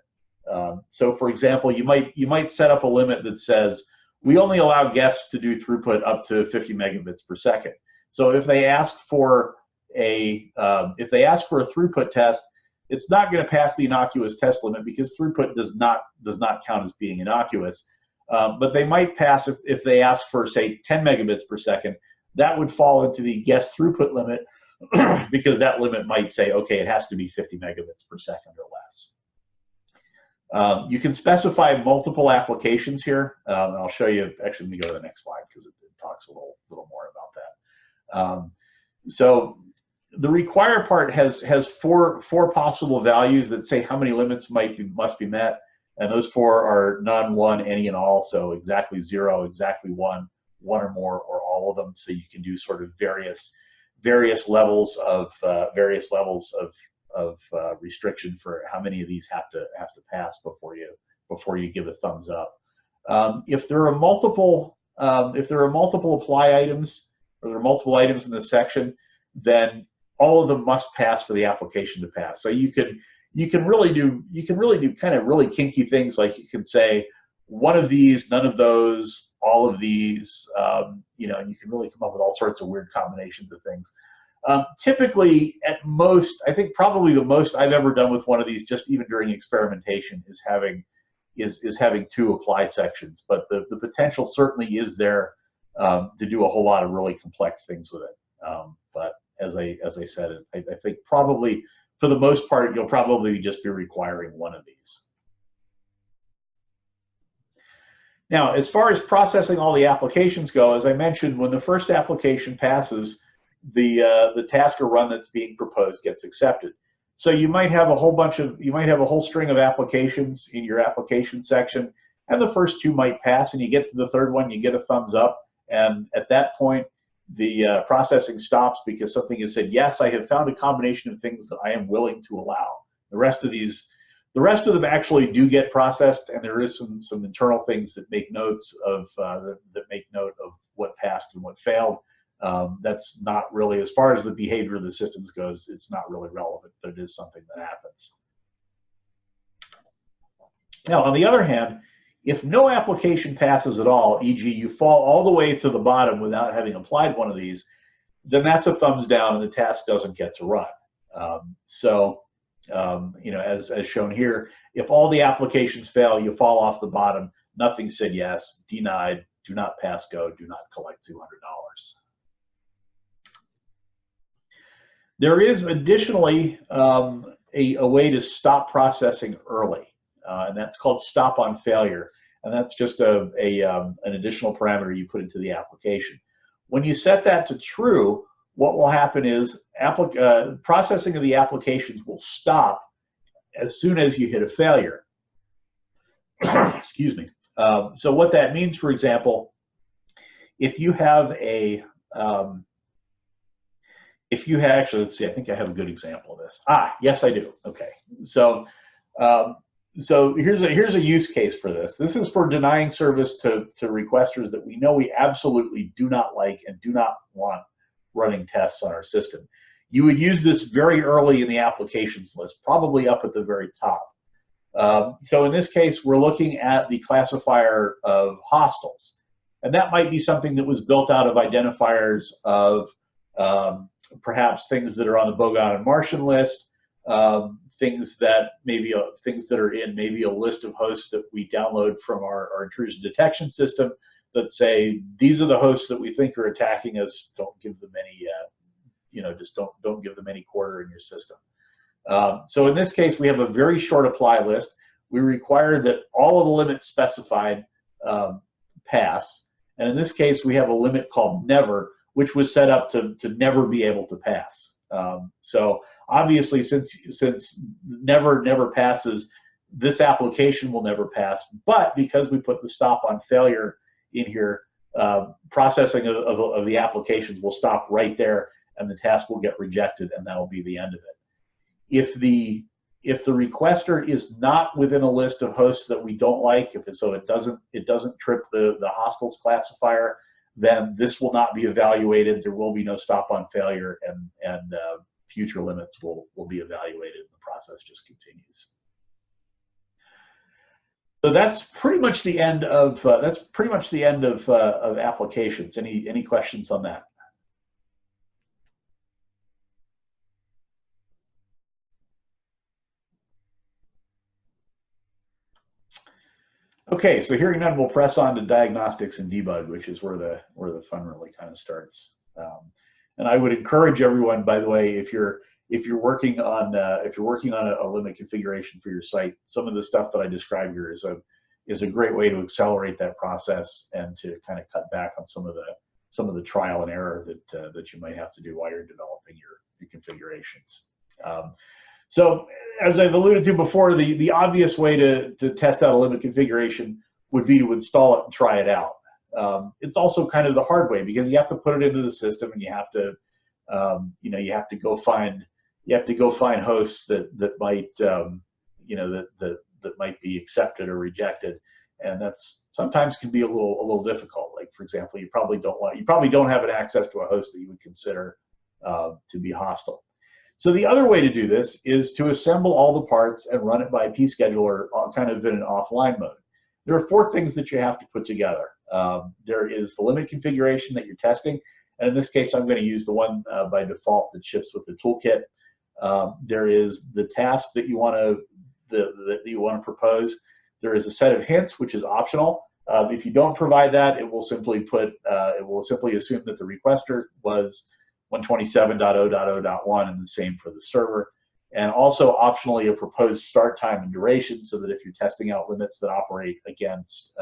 So for example, you might set up a limit that says we only allow guests to do throughput up to 50 megabits per second. So if they ask for a throughput test, it's not going to pass the innocuous test limit because throughput does not count as being innocuous. But they might pass if they ask for, say, 10 megabits per second. That would fall into the guest throughput limit because that limit might say, okay, it has to be 50 megabits per second or less. You can specify multiple applications here. And I'll show you. Actually, let me go to the next slide because it talks a little more about that. So the require part has four possible values that say how many limits must be met. And those four are none, one, any, and all. So exactly 0, exactly 1, 1 or more, or all of them. So you can do sort of various levels of restriction for how many of these have to pass before you give a thumbs up. If there are multiple apply items, or there are multiple items in this section, then all of them must pass for the application to pass. So you can really do kind of really kinky things, like you can say one of these, none of those, all of these, and you can really come up with all sorts of weird combinations of things. Typically, at most, I think probably the most I've ever done with one of these, just even during experimentation, is having 2 apply sections. But the potential certainly is there to do a whole lot of really complex things with it. But as I said, I think probably, for the most part, you'll probably just be requiring one of these. Now, as far as processing all the applications go, as I mentioned, when the first application passes, the task or run that's being proposed gets accepted. So you might have a whole string of applications in your application section, and the first 2 might pass, and you get to the third one, you get a thumbs up, and at that point, the processing stops because something has said, yes, I have found a combination of things that I am willing to allow. The rest of them actually do get processed, and there is some internal things that make notes of that make note of what passed and what failed. That's not really, as far as the behavior of the systems goes, it's not really relevant, but it is something that happens. Now, on the other hand, if no application passes at all, e.g. you fall all the way to the bottom without having applied one of these, then that's a thumbs down and the task doesn't get to run. You know, as shown here, if all the applications fail, you fall off the bottom, nothing said yes, denied, do not pass go, do not collect $200. There is additionally a way to stop processing early, and that's called stop on failure. And that's just an additional parameter you put into the application. When you set that to true, what will happen is processing of the applications will stop as soon as you hit a failure. Excuse me. So what that means, for example, if you have a, actually, let's see, I think I have a good example of this. Yes, I do. Okay. So here's a use case for this. This is for denying service to requesters that we know we absolutely do not like and do not want running tests on our system. You would use this very early in the applications list, probably up at the very top. So in this case, we're looking at the classifier of hostiles. And that might be something that was built out of identifiers of perhaps things that are on the Bogon and Martian list, things that are in maybe a list of hosts that we download from our intrusion detection system that say, these are the hosts that we think are attacking us, don't give them any, just don't give them any quarter in your system. So in this case, we have a very short apply list. We require that all of the limits specified pass. And in this case, we have a limit called never, which was set up to never be able to pass. So obviously, since never passes, this application will never pass. But because we put the stop on failure in here, processing of the applications will stop right there, and the task will get rejected, and that'll be the end of it. If the requester is not within a list of hosts that we don't like, so it doesn't trip the hostiles classifier, then this will not be evaluated. There will be no stop on failure, and future limits will be evaluated. The process just continues. So that's pretty much the end of applications. Any questions on that? Okay, so hearing none, we'll press on to diagnostics and debug, which is where the fun really kind of starts. And I would encourage everyone, by the way, if you're working on a limit configuration for your site, some of the stuff that I described here is a great way to accelerate that process and to kind of cut back on some of the trial and error that you might have to do while you're developing your configurations. So as I've alluded to before, the obvious way to test out a limit configuration would be to install it and try it out. It's also kind of the hard way because you have to put it into the system, and you have to go find hosts that might that might be accepted or rejected, and that's sometimes can be a little difficult. Like, for example, you probably don't have an access to a host that you would consider to be hostile. So the other way to do this is to assemble all the parts and run it by pScheduler kind of in an offline mode. There are 4 things that you have to put together. There is the limit configuration that you're testing, and in this case, I'm going to use the one by default that ships with the toolkit. There is the task that you want to propose. There is a set of hints, which is optional. If you don't provide that, it will simply assume that the requester was 127.0.0.1 and the same for the server. And also optionally a proposed start time and duration, so that if you're testing out limits that operate against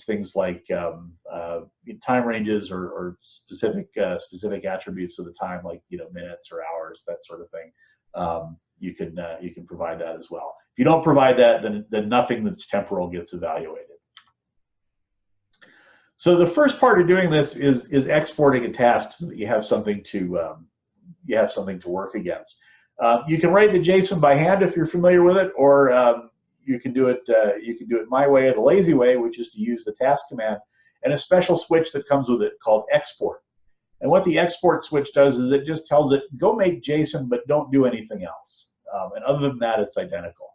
things like time ranges or specific attributes of the time, like minutes or hours, that sort of thing, you can provide that as well. If you don't provide that, then nothing that's temporal gets evaluated. So the first part of doing this is exporting a task so that you have something to work against. You can write the JSON by hand if you're familiar with it, or you can do it my way, or the lazy way, which is to use the task command and a special switch that comes with it called export. And what the export switch does is it just tells it, go make JSON, but don't do anything else. And other than that, it's identical.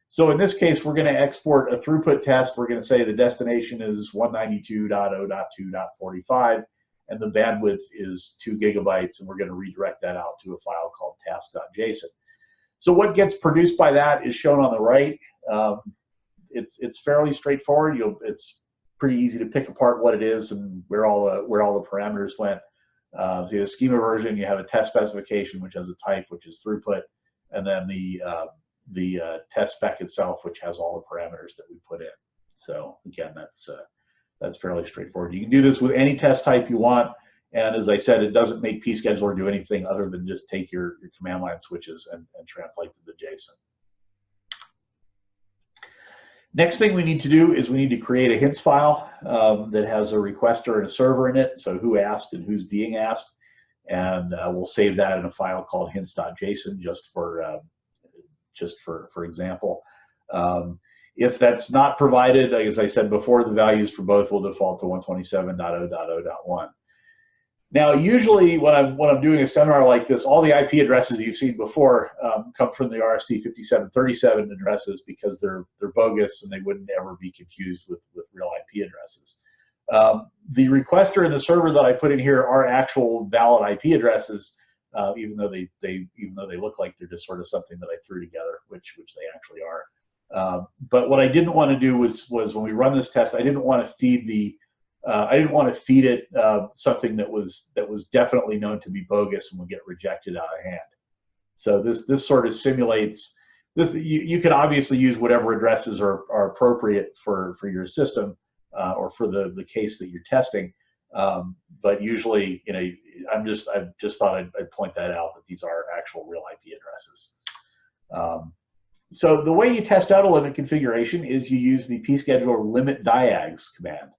So in this case, we're going to export a throughput test. We're going to say the destination is 192.0.2.45, and the bandwidth is 2 gigabytes, and we're going to redirect that out to a file called task.json. So what gets produced by that is shown on the right. It's fairly straightforward. It's pretty easy to pick apart what it is and where all the parameters went. So you have a schema version, you have a test specification, which has a type, which is throughput, and then the test spec itself, which has all the parameters that we put in. So again, that's fairly straightforward. You can do this with any test type you want, and as I said, it doesn't make pScheduler do anything other than just take your command line switches and translate to the JSON. Next thing we need to do is we need to create a hints file that has a requester and a server in it, so who asked and who's being asked, and we'll save that in a file called hints.json just for example. If that's not provided, as I said before, the values for both will default to 127.0.0.1. Now, usually when I'm doing a seminar like this, all the IP addresses you've seen before come from the RFC 5737 addresses because they're bogus and they wouldn't ever be confused with real IP addresses. The requester and the server that I put in here are actual valid IP addresses, even though they look like they're just sort of something that I threw together, which they actually are. But what I didn't want to do was when we run this test, I didn't want to feed it something that was definitely known to be bogus and would get rejected out of hand. So this sort of simulates this. You can obviously use whatever addresses are appropriate for your system or for the case that you're testing. But usually, I just thought I'd point that out, that these are actual real IP addresses. So the way you test out a limit configuration is you use the pScheduler limit diags command.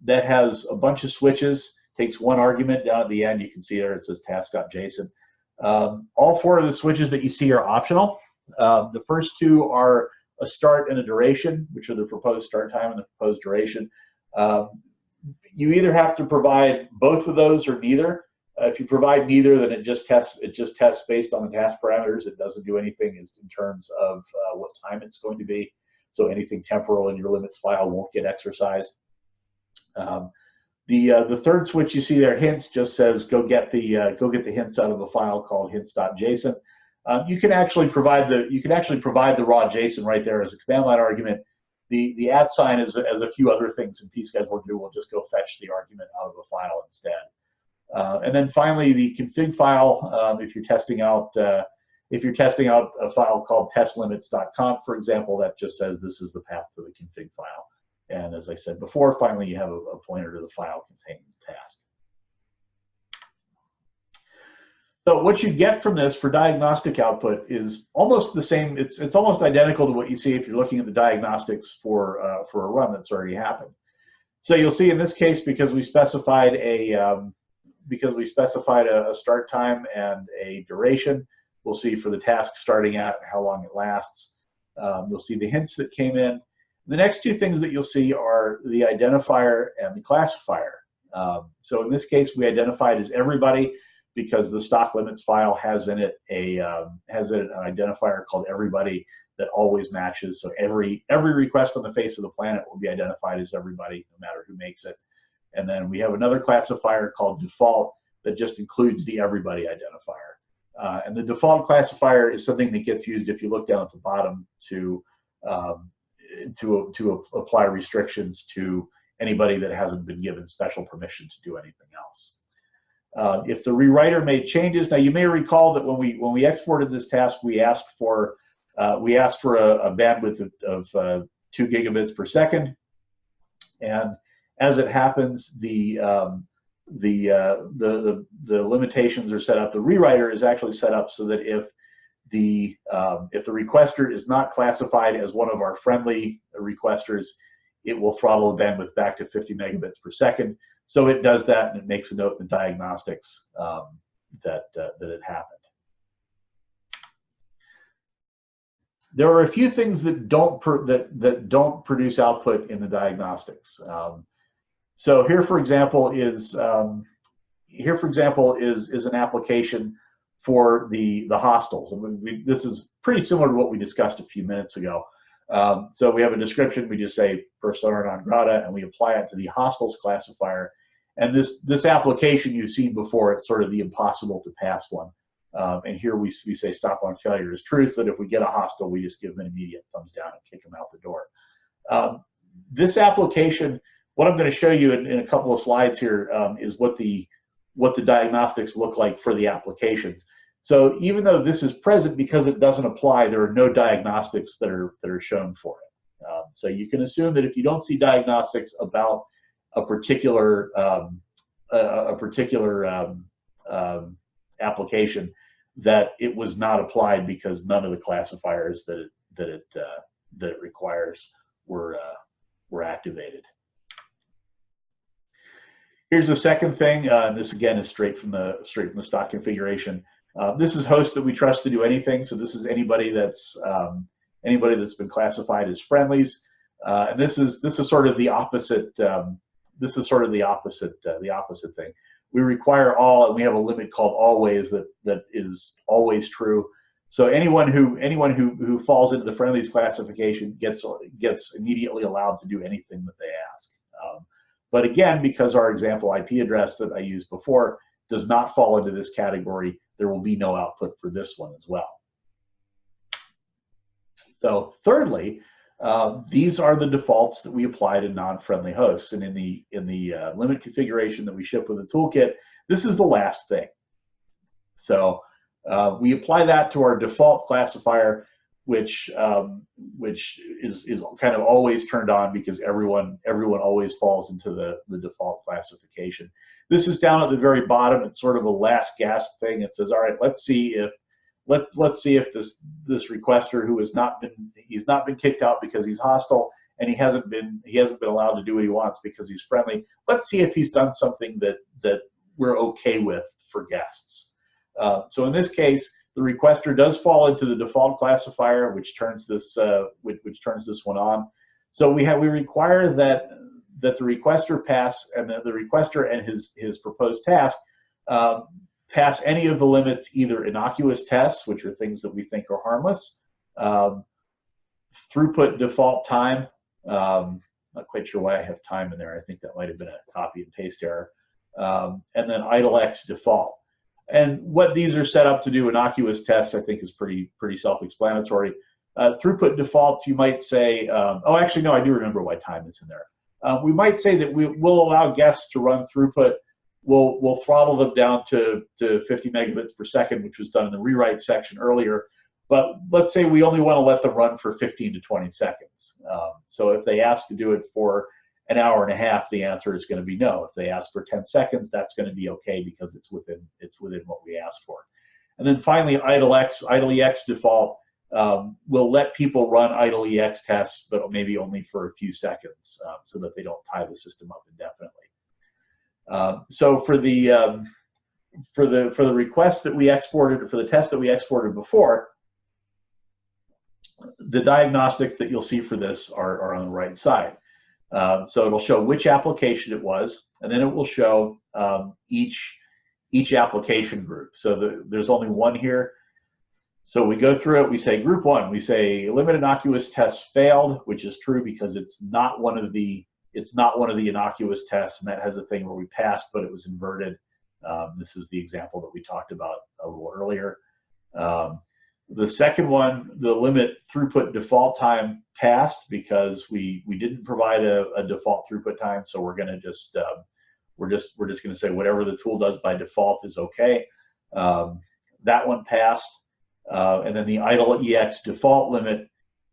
That has a bunch of switches, takes one argument down at the end. You can see there it says task.json. All 4 of the switches that you see are optional. The first 2 are a start and a duration, which are the proposed start time and the proposed duration. You either have to provide both of those or neither. If you provide neither, then it just tests based on the task parameters. It doesn't do anything in terms of what time it's going to be. So anything temporal in your limits file won't get exercised. The third switch you see there, hints, just says go get the hints out of a file called hints.json. You can actually provide the raw JSON right there as a command line argument. The @ sign as a few other things in pScheduler do will just go fetch the argument out of a file instead. And then finally, the config file. If you're testing out a file called testlimits.conf, for example, that just says this is the path to the config file. And as I said before, finally you have a pointer to the file containing the task. So what you get from this for diagnostic output is almost the same. It's almost identical to what you see if you're looking at the diagnostics for a run that's already happened. So you'll see in this case, because we specified a start time and a duration, we'll see for the task starting at how long it lasts. You'll see the hints that came in. The next 2 things that you'll see are the identifier and the classifier. So in this case, we identified as everybody because the stock limits file has in it an identifier called everybody that always matches. So every request on the face of the planet will be identified as everybody, no matter who makes it. And then we have another classifier called default that just includes the everybody identifier. And the default classifier is something that gets used if you look down at the bottom to apply restrictions to anybody that hasn't been given special permission to do anything else. If the rewriter made changes, now you may recall that when we exported this task, we asked for a bandwidth of 2 gigabits per second, and as it happens, the limitations are set up. The rewriter is actually set up so that if the requester is not classified as one of our friendly requesters, it will throttle the bandwidth back to 50 megabits per second. So it does that, and it makes a note in the diagnostics that it happened. There are a few things that don't produce output in the diagnostics. So here, for example, is an application for the hostels. And this is pretty similar to what we discussed a few minutes ago. So we have a description. We just say persona non grata, and we apply it to the hostels classifier. And this application you've seen before, it's sort of the impossible to pass one. And here we say stop on failure is true, so that if we get a hostile, we just give them an immediate thumbs down and kick them out the door. This application, what I'm going to show you in a couple of slides here, is what the diagnostics look like for the applications. So even though this is present, because it doesn't apply, there are no diagnostics that are shown for it. So you can assume that if you don't see diagnostics about a particular application, that it was not applied because none of the classifiers that it requires were activated. Here's the second thing. This again is straight from the stock configuration. This is hosts that we trust to do anything. So this is anybody that's been classified as friendlies, and this is sort of the opposite. This is sort of the opposite thing. We require all, and we have a limit called always that is always true. So anyone who falls into the friendlies classification gets immediately allowed to do anything that they ask. But again, because our example IP address that I used before does not fall into this category, there will be no output for this one as well. So thirdly, these are the defaults that we apply to non-friendly hosts. And in the limit configuration that we ship with the toolkit, this is the last thing. So we apply that to our default classifier, which is kind of always turned on because everyone always falls into the default classification. This is down at the very bottom. It's sort of a last gasp thing. It says, all right, let's see if this requester who he's not been kicked out because he's hostile, and he hasn't been allowed to do what he wants because he's friendly. Let's see if he's done something that we're okay with for guests. So in this case, the requester does fall into the default classifier, which turns this one on. So we require that the requester pass, and the requester and his proposed task pass any of the limits, either innocuous tests, which are things that we think are harmless, throughput default time. Not quite sure why I have time in there. I think that might have been a copy and paste error. And then idlex default. And what these are set up to do, innocuous tests, I think is pretty self-explanatory. Throughput defaults, you might say, oh, actually, no, I do remember why time is in there. We might say that we'll allow guests to run throughput. We'll throttle them down to 50 megabits per second, which was done in the rewrite section earlier. But let's say we only want to let them run for 15 to 20 seconds. So if they ask to do it for an hour and a half, the answer is going to be no. If they ask for 10 seconds, that's going to be okay because it's within what we asked for. And then finally, idlex default will let people run idlex tests, but maybe only for a few seconds, so that they don't tie the system up indefinitely. So for the request that we exported, for the test that we exported before, the diagnostics that you'll see for this are on the right side. So it'll show which application it was, and then it will show each application group. So there's only one here. So we go through it. We say group one. We say limit innocuous tests failed, which is true because it's not one of the innocuous tests, and that has a thing where we passed, but it was inverted. This is the example that we talked about a little earlier. The second one, the limit throughput default time passed because we didn't provide a default throughput time, so we're gonna just gonna say whatever the tool does by default is okay. That one passed, and then the idlex default limit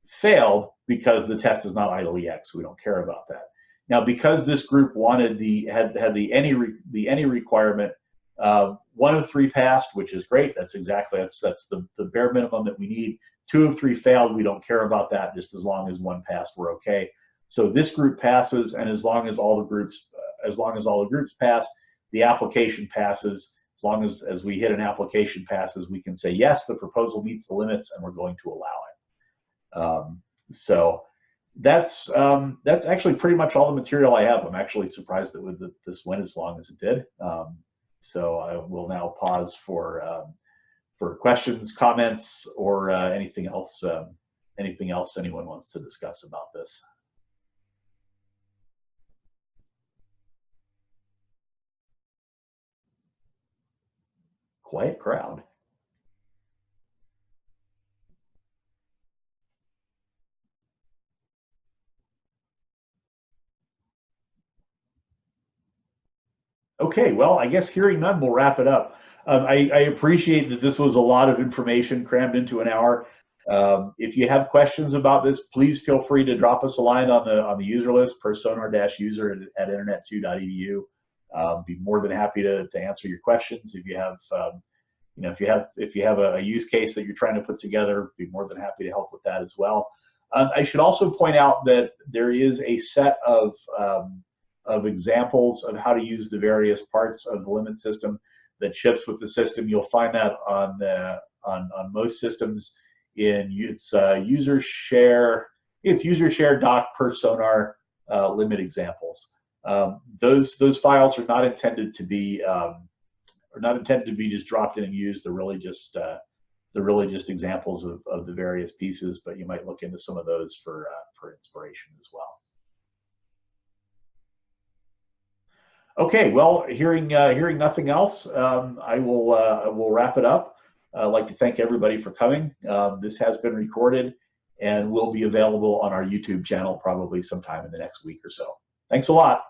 failed because the test is not idlex. We don't care about that. Now, because this group wanted had the any requirement, 1 of 3 passed, which is great. That's the bare minimum that we need. 2 of 3 failed. We don't care about that. Just as long as 1 passed, we're okay. So this group passes, and as long as all the groups pass, the application passes. As long as we hit an application passes, we can say yes, the proposal meets the limits, and we're going to allow it. So that's actually pretty much all the material I have. I'm actually surprised that this went as long as it did. So I will now pause for questions, comments, or anything else anyone wants to discuss about this. Quiet crowd. Okay, well, I guess hearing none, we'll wrap it up. I appreciate that this was a lot of information crammed into an hour. If you have questions about this, please feel free to drop us a line on the user list, perfSONAR-user@internet2.edu. Be more than happy to answer your questions. If you have if you have a use case that you're trying to put together, be more than happy to help with that as well. I should also point out that there is a set of examples of how to use the various parts of the limit system that ships with the system. You'll find that on most systems in its user share doc perfSONAR limit examples. Those files are not intended to be just dropped in and used. They're really just examples of the various pieces, but you might look into some of those for inspiration as well. Okay, well, hearing nothing else, I will wrap it up. I'd like to thank everybody for coming. This has been recorded and will be available on our YouTube channel probably sometime in the next week or so. Thanks a lot.